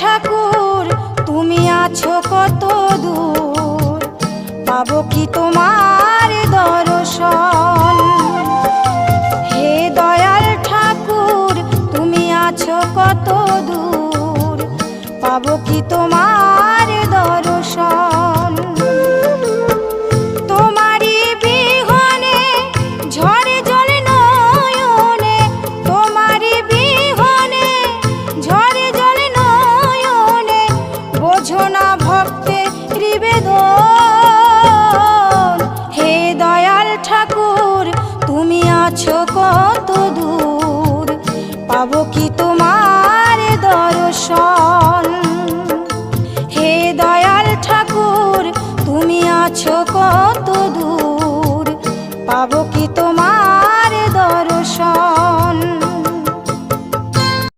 ঠাকুর তুমি আছো কত দূর, পাবো কি তোমার দর্শন। হে দয়াল ঠাকুর তুমি আছো কত দূর, পাবো কি তোমার দর্শন। তোমারি বিহনে ঝরে জলে নয়নে, তোমারি বিহনে ঝরে জলে নয়নে, বোঝো না ভক্তের নিবেদন। হে দয়াল ঠাকুর তুমি আছো কত দূর, পাবো কি তোমার দর্শন। হে দয়াল ঠাকুর তুমি আছো কত দূর।